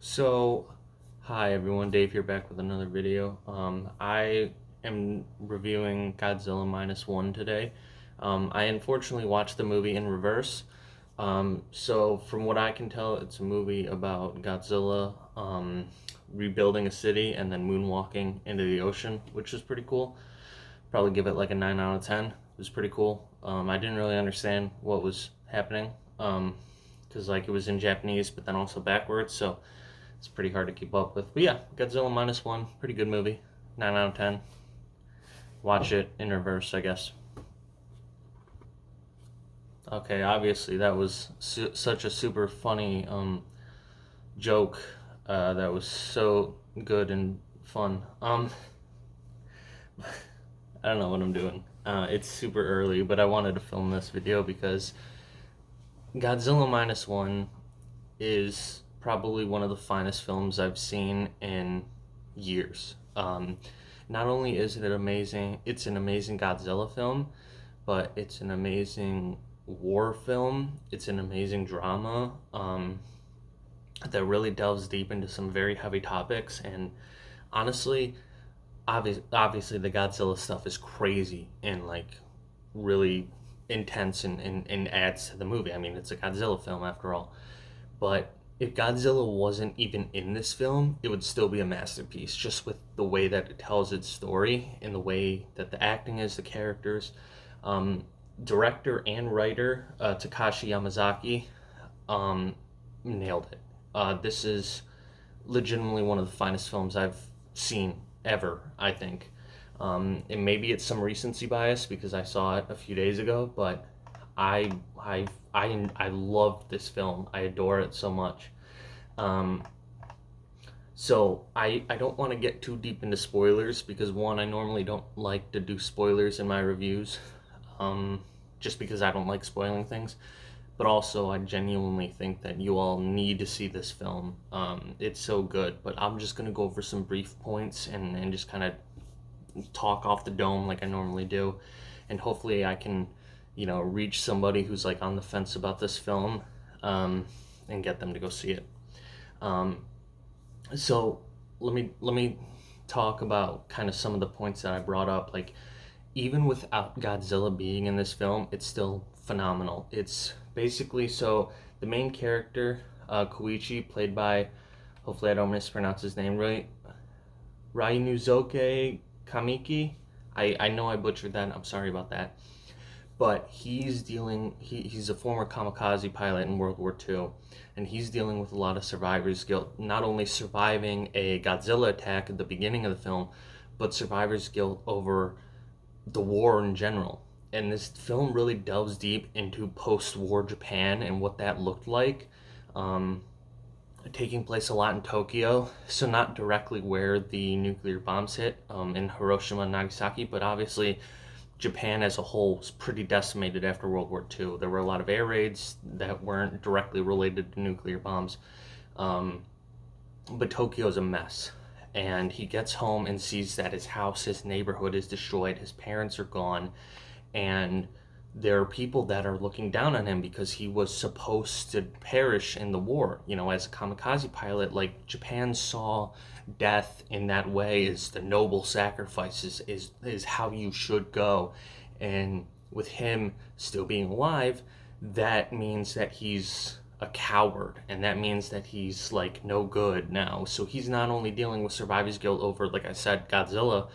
So, hi everyone, Dave here back with another video. I am reviewing Godzilla Minus One today. I unfortunately watched the movie in reverse. So from what I can tell, it's a movie about Godzilla rebuilding a city and then moonwalking into the ocean, which is pretty cool. Probably give it like a 9 out of 10. It was pretty cool. I didn't really understand what was happening because like it was in Japanese, but then also backwards, so it's pretty hard to keep up with. But yeah, Godzilla Minus One, pretty good movie. 9 out of 10. Watch it in reverse, I guess. Okay, obviously that was such a super funny joke. That was so good and fun. I don't know what I'm doing. It's super early, but I wanted to film this video because Godzilla Minus One is probably one of the finest films I've seen in years. Not only is it amazing, it's an amazing Godzilla film, but it's an amazing war film. It's an amazing drama that really delves deep into some very heavy topics. And honestly, obviously the Godzilla stuff is crazy and like really intense and adds to the movie. I mean, it's a Godzilla film after all. But if Godzilla wasn't even in this film, it would still be a masterpiece, just with the way that it tells its story and the way that the acting is, the characters. Um, Director and writer Takashi Yamazaki um, nailed it. This is legitimately one of the finest films I've seen ever, I think. And maybe it's some recency bias because I saw it a few days ago, but I I love this film. I adore it so much. Um, so I don't want to get too deep into spoilers because one, I normally don't like to do spoilers in my reviews, um, just because I don't like spoiling things. But also, I genuinely think that you all need to see this film. It's so good. But I'm just gonna go over some brief points and just kind of talk off the dome like I normally do, and hopefully I can, reach somebody who's like on the fence about this film, and get them to go see it. Um, so let me talk about kind of some of the points that I brought up. Like even without Godzilla being in this film, it's still phenomenal. It's basically so the main character, Koichi, played by, hopefully I don't mispronounce his name right, Rainuzoke Kamiki. I know I butchered that. I'm sorry about that. But he's a former kamikaze pilot in World War II, and he's dealing with a lot of survivor's guilt. Not only surviving a Godzilla attack at the beginning of the film, but survivor's guilt over the war in general. And this film really delves deep into post-war Japan and what that looked like. Um, Taking place a lot in Tokyo, so not directly where the nuclear bombs hit in Hiroshima and Nagasaki, but obviously Japan as a whole was pretty decimated after World War II. There were a lot of air raids that weren't directly related to nuclear bombs, um, but Tokyo's a mess. And he gets home and sees that his house, his neighborhood is destroyed, his parents are gone, and there are people that are looking down on him because he was supposed to perish in the war. As a kamikaze pilot, like Japan saw death in that way as the noble sacrifices is how you should go. And with him still being alive, that means that he's a coward, and that means that he's like no good now. So he's not only dealing with survivor's guilt over, like I said, Godzilla,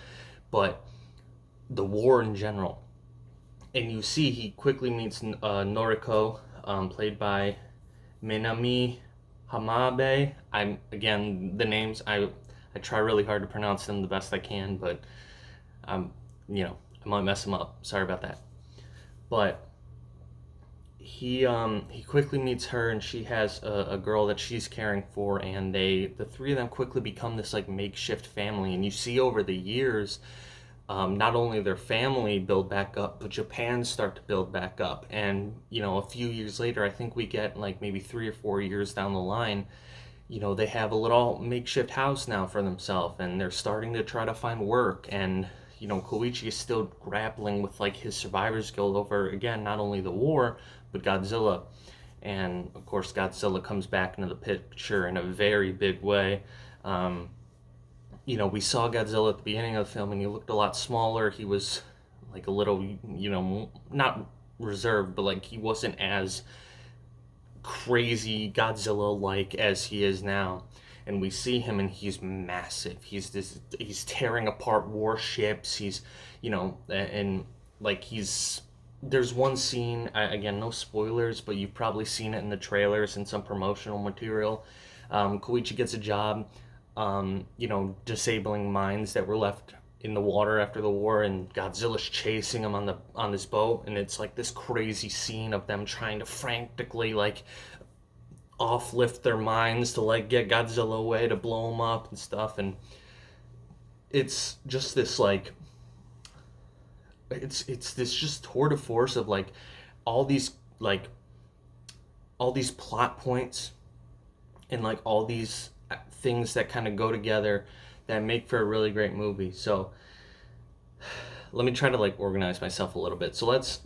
but the war in general. And you see he quickly meets Noriko, played by Minami Hamabe. I'm again the names I try really hard to pronounce them the best I can, but I'm I might mess them up. Sorry about that. But he quickly meets her, and she has a girl that she's caring for, and the three of them quickly become this like makeshift family. And you see over the years, not only their family build back up, but Japan start to build back up. And a few years later, I think we get like maybe 3 or 4 years down the line, they have a little makeshift house now for themselves, and they're starting to try to find work. And Koichi is still grappling with like his survivor's guilt over, again, not only the war but Godzilla. and of course Godzilla comes back into the picture in a very big way. Um, we saw Godzilla at the beginning of the film, and he looked a lot smaller. He was like a little, not reserved, but like he wasn't as crazy Godzilla like as he is now. And we see him, and he's massive. He's tearing apart warships. And like there's one scene, again, no spoilers, but you've probably seen it in the trailers and some promotional material. Koichi gets a job, disabling mines that were left in the water after the war, and Godzilla's chasing him on this boat, and it's like this crazy scene of them trying to frantically like offlift their mines to like get Godzilla away to blow him up and stuff, and it's just this like it's this just tour de force of like all these like all these plot points and like all these things that kind of go together that make for a really great movie. So let me try to like organize myself a little bit. So let's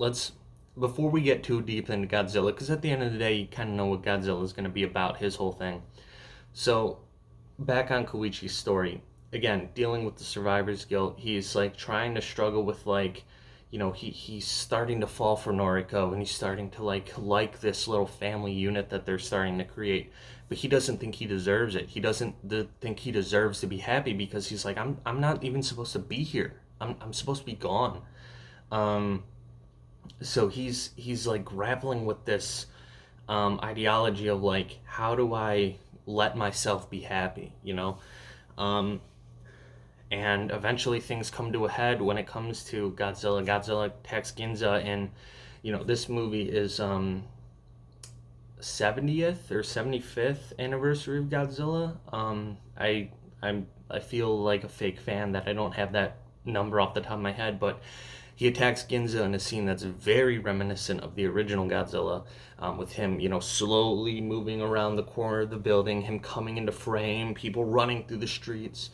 before we get too deep into Godzilla, because at the end of the day, you kind of know what Godzilla is going to be about, his whole thing. So back on Koichi's story, again, dealing with the survivor's guilt, he's like trying to struggle with like, he's starting to fall for Noriko, and he's starting to like this little family unit that they're starting to create, but he doesn't think he deserves it. He doesn't think he deserves to be happy, because he's like, I'm not even supposed to be here. I'm supposed to be gone. So he's like grappling with this ideology of like, how do I let myself be happy, and eventually things come to a head when it comes to Godzilla. Godzilla attacks Ginza, and this movie is 70th or 75th anniversary of Godzilla. I feel like a fake fan that I don't have that number off the top of my head, but he attacks Ginza in a scene that's very reminiscent of the original Godzilla, with him, slowly moving around the corner of the building, him coming into frame, people running through the streets.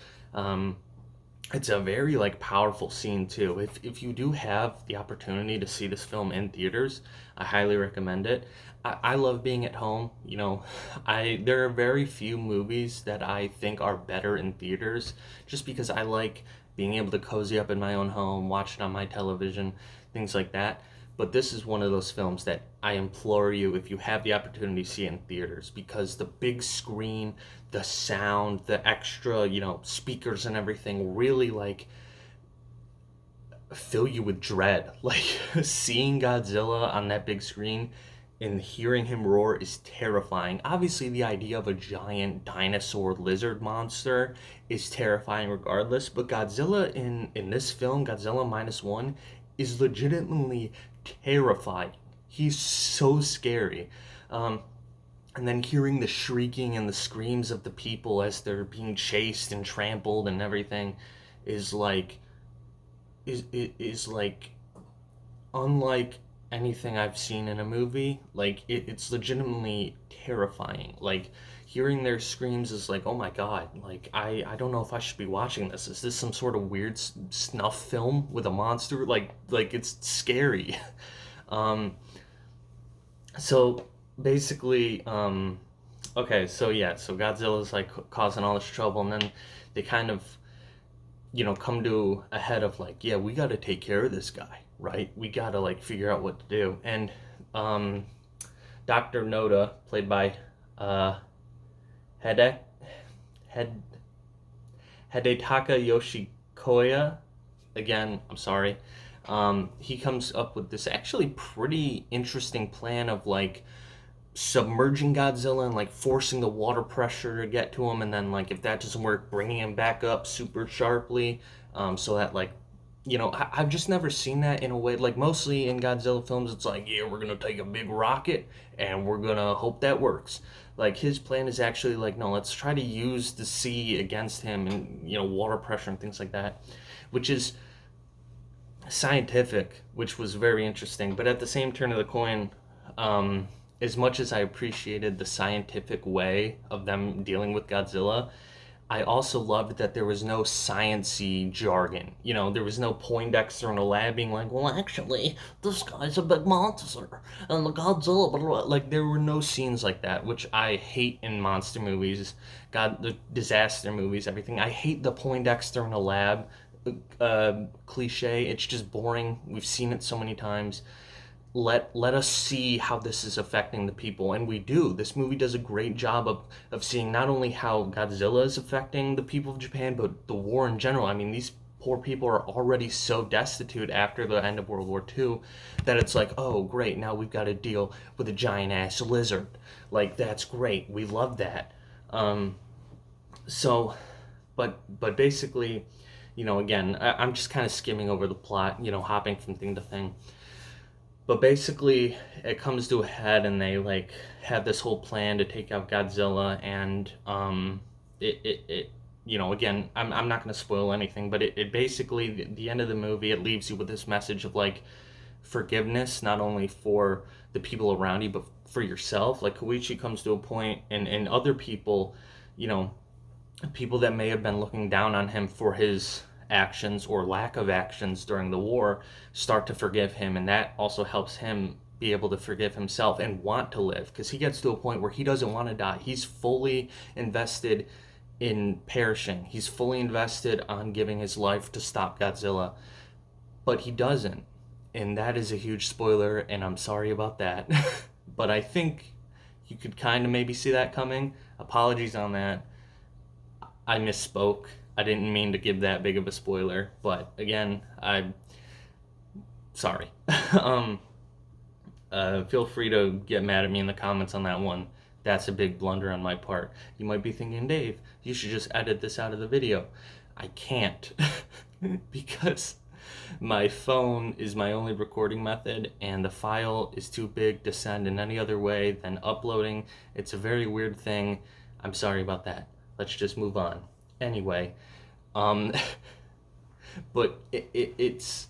It's a very like powerful scene too. If you do have the opportunity to see this film in theaters, I highly recommend it. I love being at home. There are very few movies that I think are better in theaters, just because I like being able to cozy up in my own home, watch it on my television, things like that. But this is one of those films that I implore you, if you have the opportunity to see in theaters, because the big screen, the sound, the extra, speakers and everything really like fill you with dread. Like seeing Godzilla on that big screen and hearing him roar is terrifying. Obviously, the idea of a giant dinosaur lizard monster is terrifying regardless, but Godzilla in this film, Godzilla Minus One, is legitimately terrifying. He's so scary. And then hearing the shrieking and the screams of the people as they're being chased and trampled and everything is like unlike anything I've seen in a movie. Like it's legitimately terrifying. Like hearing their screams is like, oh my god, like I don't know if I should be watching this. Is this some sort of weird snuff film with a monster? Like it's scary. So basically, okay, so Godzilla's like causing all this trouble, and then they kind of come to a head of like, yeah, we got to take care of this guy, right? We got to like figure out what to do. And Dr. Noda, played by Hidetaka Yoshikoya, again, I'm sorry, he comes up with this actually pretty interesting plan of like submerging Godzilla and like forcing the water pressure to get to him, and then like if that doesn't work, bringing him back up super sharply, so that like I've just never seen that in a way. Like mostly in Godzilla films, it's like, yeah, we're gonna take a big rocket and we're gonna hope that works. Like his plan is actually like, no, let's try to use the sea against him, and water pressure and things like that, which is scientific, which was very interesting. But at the same turn of the coin, as much as I appreciated the scientific way of them dealing with Godzilla, I also loved that there was no science-y jargon. You know, there was no Poindexter in a lab being like, well, actually, this guy's a big monster, and the Godzilla, blah, blah, blah. Like, there were no scenes like that, which I hate in monster movies, God, the disaster movies, everything. I hate the Poindexter in a lab cliche. It's just boring. We've seen it so many times. Let us see how this is affecting the people, and we do. This movie does a great job of seeing not only how Godzilla is affecting the people of Japan, but the war in general. I mean, these poor people are already so destitute after the end of World War II that it's like, oh great, now we've got to deal with a giant ass lizard. Like, that's great, we love that. um so but basically, again, I'm just kind of skimming over the plot, hopping from thing to thing. But basically, it comes to a head, and they like have this whole plan to take out Godzilla, and it again, I'm not going to spoil anything, but it basically, the end of the movie, it leaves you with this message of like forgiveness, not only for the people around you, but for yourself. Like, Koichi comes to a point, and other people, you know, people that may have been looking down on him for his actions or lack of actions during the war start to forgive him, and that also helps him be able to forgive himself and want to live, because he gets to a point where he doesn't want to die. He's fully invested in perishing. He's fully invested on giving his life to stop Godzilla, but he doesn't, and that is a huge spoiler, and I'm sorry about that. But I think you could kind of maybe see that coming. Apologies on that. I misspoke. I didn't mean to give that big of a spoiler, but again, I'm sorry. um, Feel free to get mad at me in the comments on that one. That's a big blunder on my part. You might be thinking, Dave, you should just edit this out of the video. I can't because my phone is my only recording method, and the file is too big to send in any other way than uploading. It's a very weird thing. I'm sorry about that. Let's just move on. Anyway, um, but it's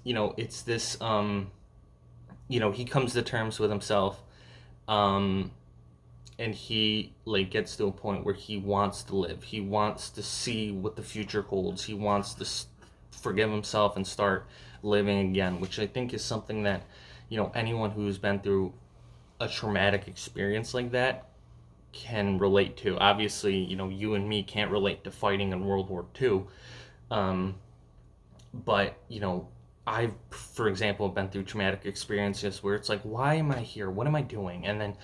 this, he comes to terms with himself, um, and he like gets to a point where he wants to live. He wants to see what the future holds. He wants to forgive himself and start living again, which I think is something that, anyone who's been through a traumatic experience like that can relate to. Obviously, you and me can't relate to fighting in World War II. But, I've, for example, been through traumatic experiences where it's like, why am I here? What am I doing? And then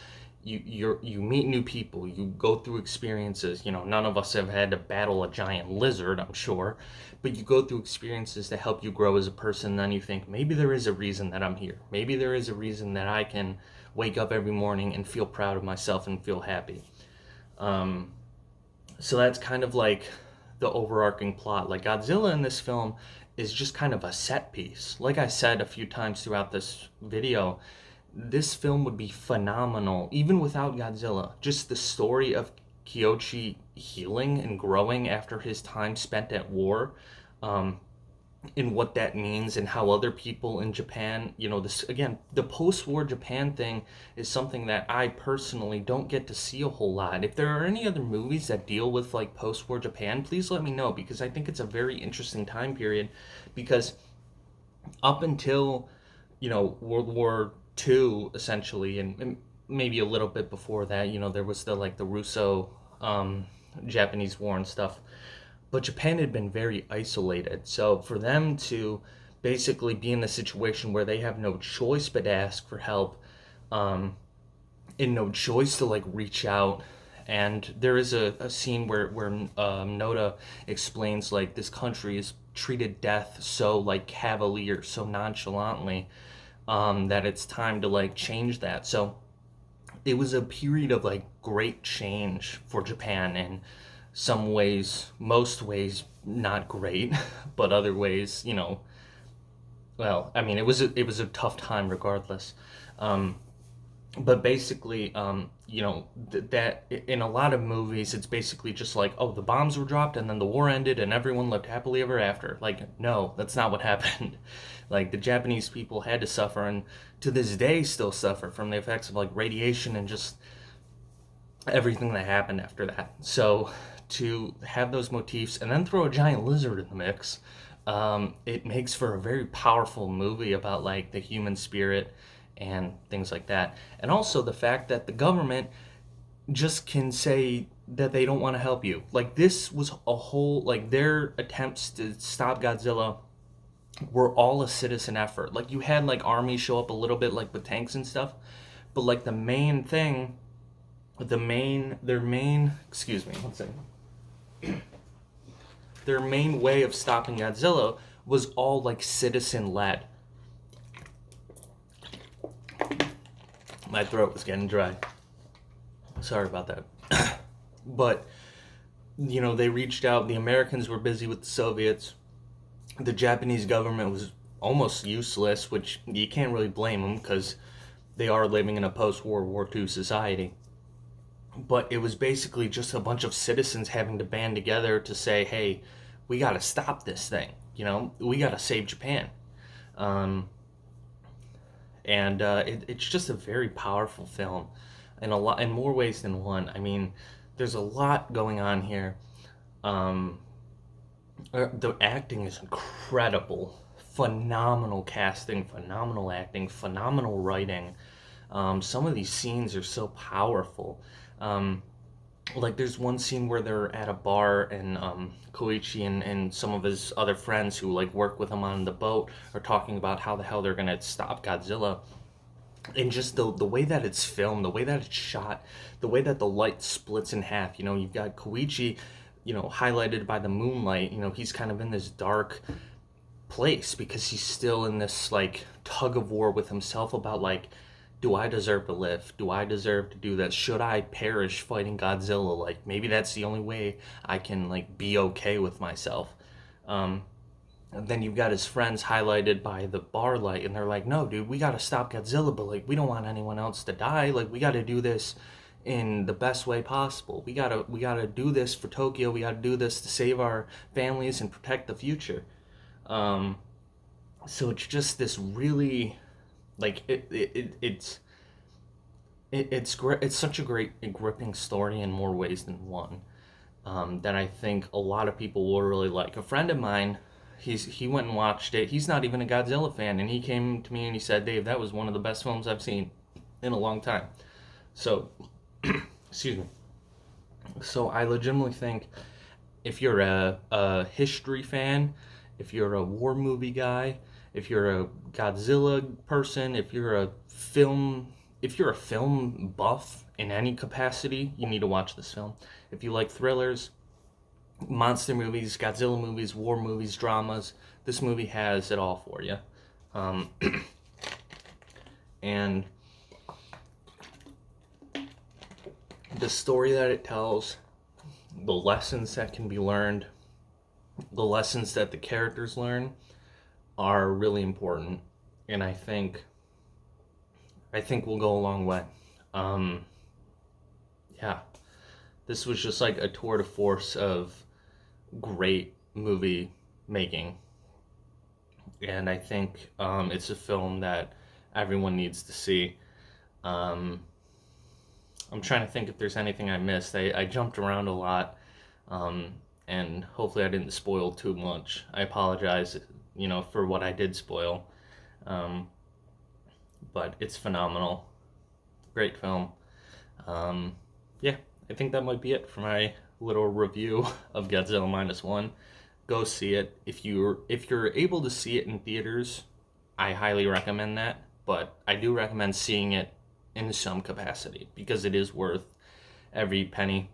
you meet new people, you go through experiences. None of us have had to battle a giant lizard, I'm sure, but you go through experiences that help you grow as a person. Then you think, maybe there is a reason that I'm here. Maybe there is a reason that I can wake up every morning and feel proud of myself and feel happy. So that's kind of like the overarching plot. Like, Godzilla in this film is just kind of a set piece. Like I said a few times throughout this video, this film would be phenomenal even without Godzilla. Just the story of Kyoshi healing and growing after his time spent at war, and what that means, and how other people in Japan, this again, the post-war Japan thing is something that I personally don't get to see a whole lot. If there are any other movies that deal with like post-war Japan, please let me know, because I think it's a very interesting time period. Because up until, World War II, essentially, and maybe a little bit before that, there was the Russo Japanese war and stuff. But Japan had been very isolated. So for them to basically be in the situation where they have no choice but to ask for help, and no choice to like reach out. And there is a scene where Noda explains like this country is treated death so like cavalier, so nonchalantly, that it's time to like change that. So it was a period of like great change for Japan, and some ways, most ways, not great, but other ways, well, I mean, it was a tough time regardless. But basically, that in a lot of movies, it's basically just like, oh, the bombs were dropped and then the war ended and everyone lived happily ever after. Like, no, that's not what happened. Like, the Japanese people had to suffer, and to this day still suffer from the effects of like radiation and just everything that happened after that. So to have those motifs and then throw a giant lizard in the mix, it makes for a very powerful movie about like the human spirit and things like that. And also the fact that the government just can say that they don't want to help you. Like this was a whole like their attempts to stop Godzilla were all a citizen effort. Like you had like armies show up a little bit like with tanks and stuff, but like the main thing, their main excuse me, one second. Their main way of stopping Godzilla was all like citizen led. My throat was getting dry. Sorry about that. But you know, they reached out. The Americans were busy with the Soviets. The Japanese government was almost useless, which you can't really blame them because they are living in a post-World War II society. But it was basically just a bunch of citizens having to band together to say, hey, we got to stop this thing. You know, we got to save Japan. It's just a very powerful film in more ways than one. I mean, there's a lot going on here. The acting is incredible. Phenomenal casting, phenomenal acting, phenomenal writing. Some of these scenes are so powerful. Like there's one scene where they're at a bar and Koichi and some of his other friends who like work with him on the boat are talking about how the hell they're gonna stop Godzilla. And just the way that it's filmed, the way that it's shot, the way that the light splits in half. You know, you've got Koichi, you know, highlighted by the moonlight. You know, he's kind of in this dark place because he's still in this like tug of war with himself about like, do I deserve to live? Do I deserve to do that? Should I perish fighting Godzilla? Like maybe that's the only way I can like be okay with myself. And then you've got his friends highlighted by the bar light, and they're like, no, dude, we gotta stop Godzilla, but like we don't want anyone else to die. Like we gotta do this in the best way possible. We gotta do this for Tokyo. We gotta do this to save our families and protect the future. So it's just this really like it's great. It's such a great and gripping story in more ways than one, that I think a lot of people will really like. A friend of mine, he went and watched it. He's not even a Godzilla fan, and he came to me and he said, Dave, that was one of the best films I've seen in a long time. So excuse me. So I legitimately think if you're a history fan, if you're a war movie guy, if you're a Godzilla person, if you're a film buff in any capacity, you need to watch this film. If you like thrillers, monster movies, Godzilla movies, war movies, dramas, this movie has it all for you. And the story that it tells, the lessons that can be learned, the lessons that the characters learn are really important, and I think will go a long way. Yeah, this was just like a tour de force of great movie making, and I think it's a film that everyone needs to see. I'm trying to think if there's anything I missed. I jumped around a lot, and hopefully I didn't spoil too much. I apologize, you know, for what I did spoil. But it's phenomenal. Great film. Yeah, I think that might be it for my little review of Godzilla Minus One. Go see it. If you're able to see it in theaters, I highly recommend that. But I do recommend seeing it in some capacity because it is worth every penny,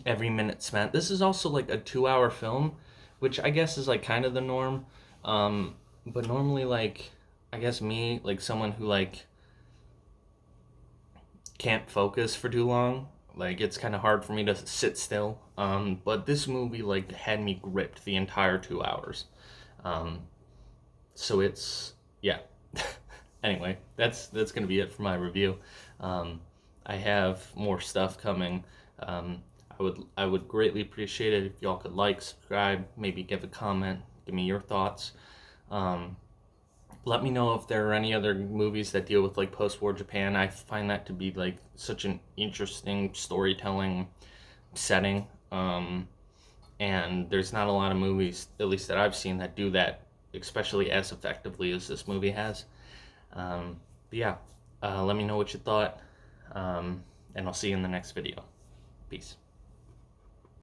every minute spent. This is also like a 2-hour film, which I guess is like kind of the norm. But normally, like, I guess me, like someone who like can't focus for too long, like it's kind of hard for me to sit still. But this movie like had me gripped the entire 2 hours. So it's, yeah. Anyway, that's gonna be it for my review. I have more stuff coming. I would greatly appreciate it if y'all could like, subscribe, maybe give a comment, give me your thoughts. Let me know if there are any other movies that deal with like post-war Japan. I find that to be like such an interesting storytelling setting. And there's not a lot of movies, at least that I've seen, that do that, especially as effectively as this movie has. But yeah, let me know what you thought, and I'll see you in the next video. Peace.